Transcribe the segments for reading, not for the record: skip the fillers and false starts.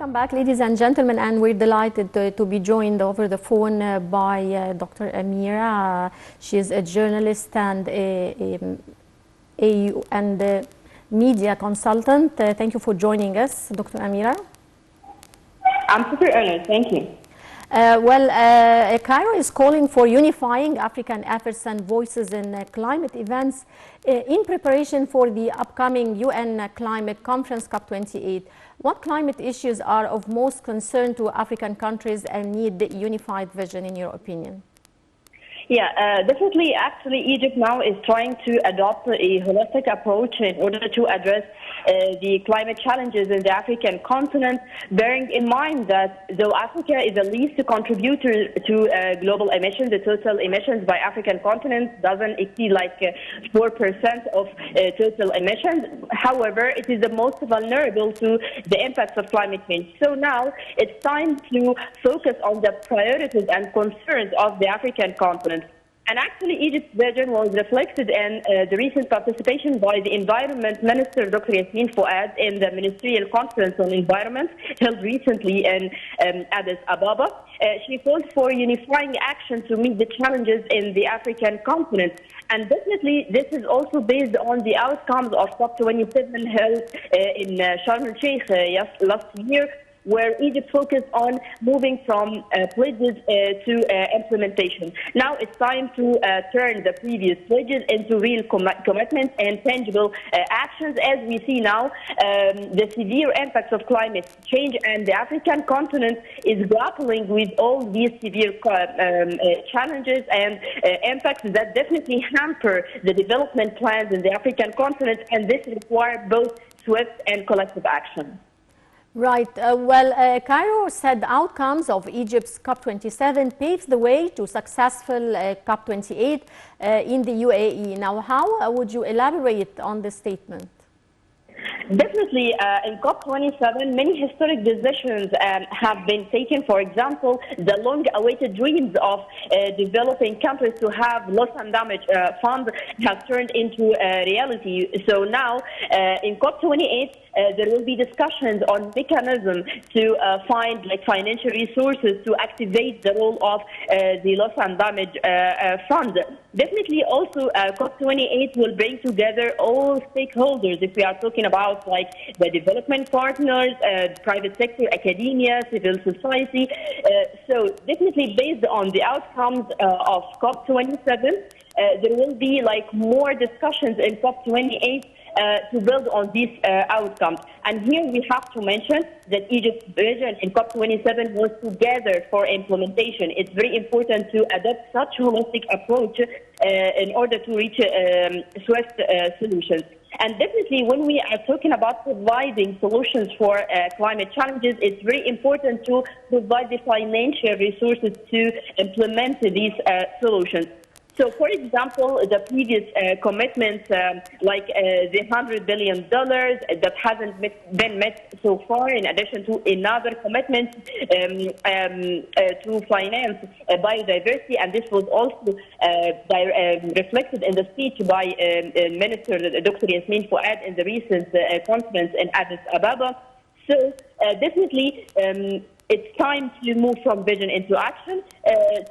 Welcome back, ladies and gentlemen, and we're delighted to be joined over the phone by Dr. Amira. She is a journalist and a media consultant. Thank you for joining us, Dr. Amira. I'm super honored. Thank you. Cairo is calling for unifying African efforts and voices in climate events in preparation for the upcoming UN Climate Conference COP28. What climate issues are of most concern to African countries and need unified vision, in your opinion? Yeah, definitely. Actually, Egypt now is trying to adopt a holistic approach in order to address the climate challenges in the African continent, bearing in mind that though Africa is the least contributor to global emissions, the total emissions by African continent doesn't exceed like 4% of total emissions. However, it is the most vulnerable to the impacts of climate change. So now it's time to focus on the priorities and concerns of the African continent. And actually, Egypt's vision was reflected in the recent participation by the Environment Minister, Dr. Yasmin Fouad, in the Ministerial Conference on Environment held recently in Addis Ababa. She called for unifying action to meet the challenges in the African continent. And definitely, this is also based on the outcomes of COP27 held in Sharm el-Sheikh last year, where Egypt focused on moving from pledges to implementation. Now it's time to turn the previous pledges into real commitments and tangible actions. As we see now, the severe impacts of climate change, and the African continent is grappling with all these severe challenges and impacts that definitely hamper the development plans in the African continent, and this requires both swift and collective action. Right. Cairo said the outcomes of Egypt's COP27 paves the way to successful COP28 in the UAE. Now, how would you elaborate on this statement? Definitely, in COP27, many historic decisions have been taken. For example, the long-awaited dreams of developing countries to have loss and damage funds have turned into reality. So now, in COP28, there will be discussions on mechanism to find financial resources to activate the role of the loss and damage fund. Definitely, also COP28 will bring together all stakeholders. If we are talking about the development partners, private sector, academia, civil society. So definitely based on the outcomes of COP27, there will be more discussions in COP28 to build on these outcomes. And here we have to mention that Egypt's vision in COP27 was together for implementation. It's very important to adopt such a holistic approach in order to reach swift solutions. And definitely when we are talking about providing solutions for climate challenges, it's very important to provide the financial resources to implement these solutions. So, for example, the previous commitments, like the $100 billion that hasn't been met so far, in addition to another commitment to finance biodiversity, and this was also reflected in the speech by Minister Dr. Yasmin Fouad in the recent conference in Addis Ababa. So, definitely, it's time to move from vision into action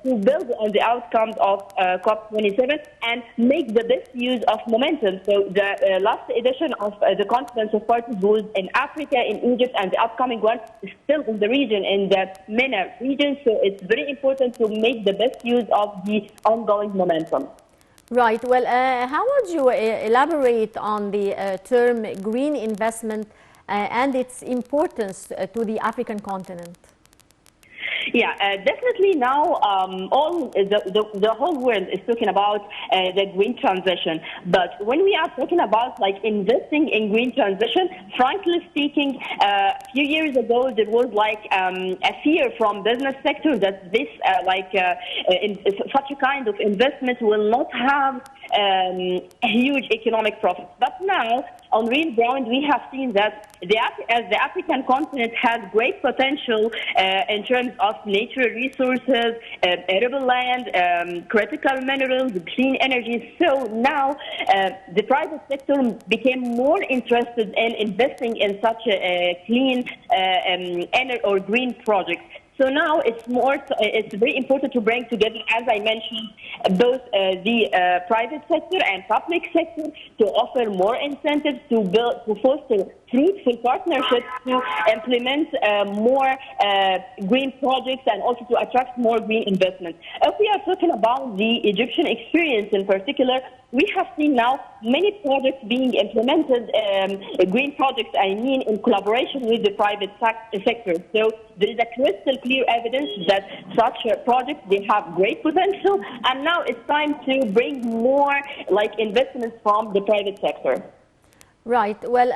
to build on the outcomes of COP27 and make the best use of momentum. So the last edition of the Conference of Parties was in Africa, in Egypt, and the upcoming one is still in the region, in the MENA region. So it's very important to make the best use of the ongoing momentum. Right. Well, how would you elaborate on the term green investment and its importance to the African continent? Yeah, definitely now all the whole world is talking about the green transition. But when we are talking about investing in green transition, frankly speaking, a few years ago there was a fear from business sector that this such a kind of investment will not have huge economic profits. But now, on real ground, we have seen that as the African continent has great potential in terms of natural resources, arable land, critical minerals, clean energy. So now the private sector became more interested in investing in such a clean or green projects. So now it's very important to bring together, as I mentioned, both the private sector and public sector to offer more incentives to foster fruitful partnerships to implement more green projects and also to attract more green investments. If we are talking about the Egyptian experience in particular, we have seen now many projects being implemented, green projects, I mean, in collaboration with the private sector. So there is a crystal clear evidence that such projects, they have great potential, and now it's time to bring more investments from the private sector. Right. Well,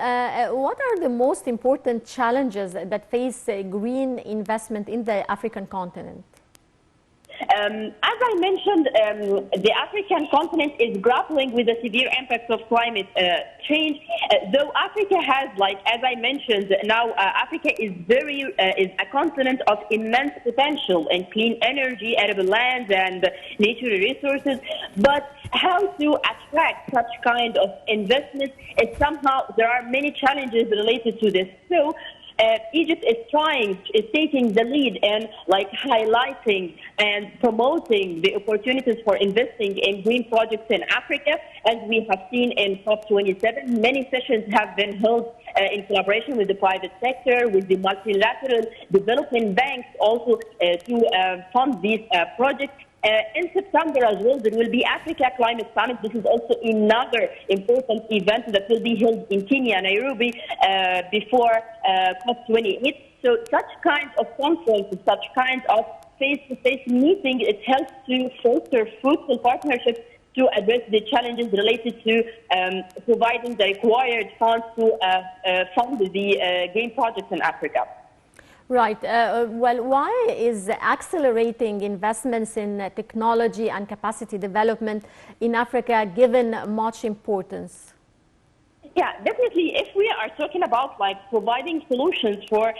what are the most important challenges that face green investment in the African continent? As I mentioned, the African continent is grappling with the severe impacts of climate change. Though Africa has, as I mentioned, now Africa is a continent of immense potential in clean energy, arable lands, and natural resources. But how to attract such kind of investment is somehow there are many challenges related to this. So Egypt is taking the lead in highlighting and promoting the opportunities for investing in green projects in Africa. As we have seen in COP27, many sessions have been held in collaboration with the private sector, with the multilateral development banks also to fund these projects. In September as well, there will be Africa Climate Summit. This is also another important event that will be held in Kenya, Nairobi, before COP28. So such kinds of conferences, such kinds of face-to-face meetings, it helps to foster fruitful partnerships to address the challenges related to providing the required funds to fund the green projects in Africa. Right. Well, why is accelerating investments in technology and capacity development in Africa given much importance? Yeah, definitely. If we are talking about providing solutions for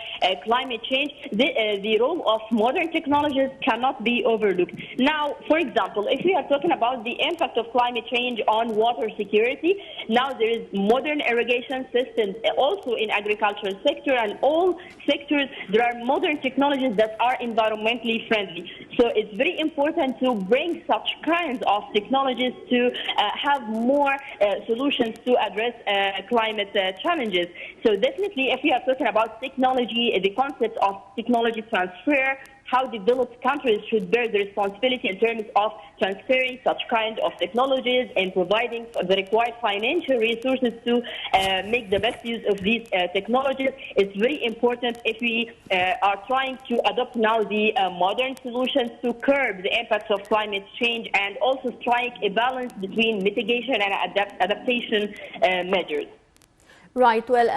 climate change, the role of modern technologies cannot be overlooked. Now, for example, if we are talking about the impact of climate change on water security, now there is modern irrigation systems also in agricultural sector, and all sectors there are modern technologies that are environmentally friendly. So it's very important to bring such kinds of technologies to have more solutions to address climate challenges. So definitely, if we are talking about technology, the concept of technology transfer, how developed countries should bear the responsibility in terms of transferring such kind of technologies and providing the required financial resources to make the best use of these technologies. It's very important if we are trying to adopt now the modern solutions to curb the impacts of climate change and also strike a balance between mitigation and adaptation measures. Right. Well,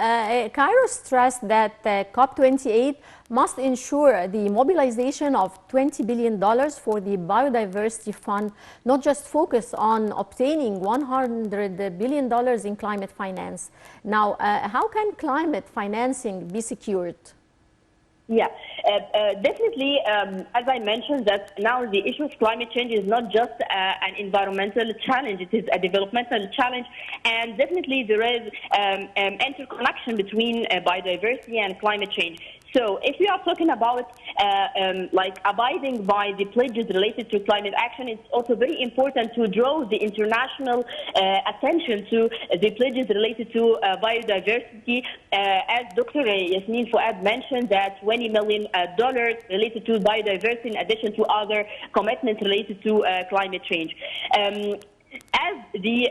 Cairo stressed that COP28 must ensure the mobilization of $20 billion for the Biodiversity Fund, not just focus on obtaining $100 billion in climate finance. Now, how can climate financing be secured? Yeah, definitely. As I mentioned, that now the issue of climate change is not just an environmental challenge; it is a developmental challenge, and definitely there is interconnection between biodiversity and climate change. So if we are talking about abiding by the pledges related to climate action, it's also very important to draw the international attention to the pledges related to biodiversity. As Dr. Yasmin Fouad mentioned, that $20 million related to biodiversity in addition to other commitments related to climate change. As the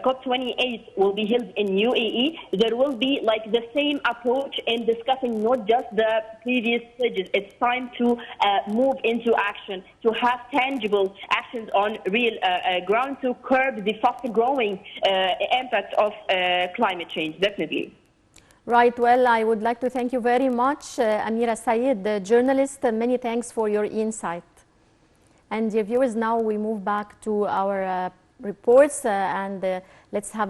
COP28 will be held in UAE, there will be the same approach in discussing not just the previous pledges. It's time to move into action, to have tangible actions on real ground to curb the fast-growing impact of climate change, definitely. Right. Well, I would like to thank you very much, Amira Sayed, the journalist. Many thanks for your insight. And dear viewers, now we move back to our reports and let's have a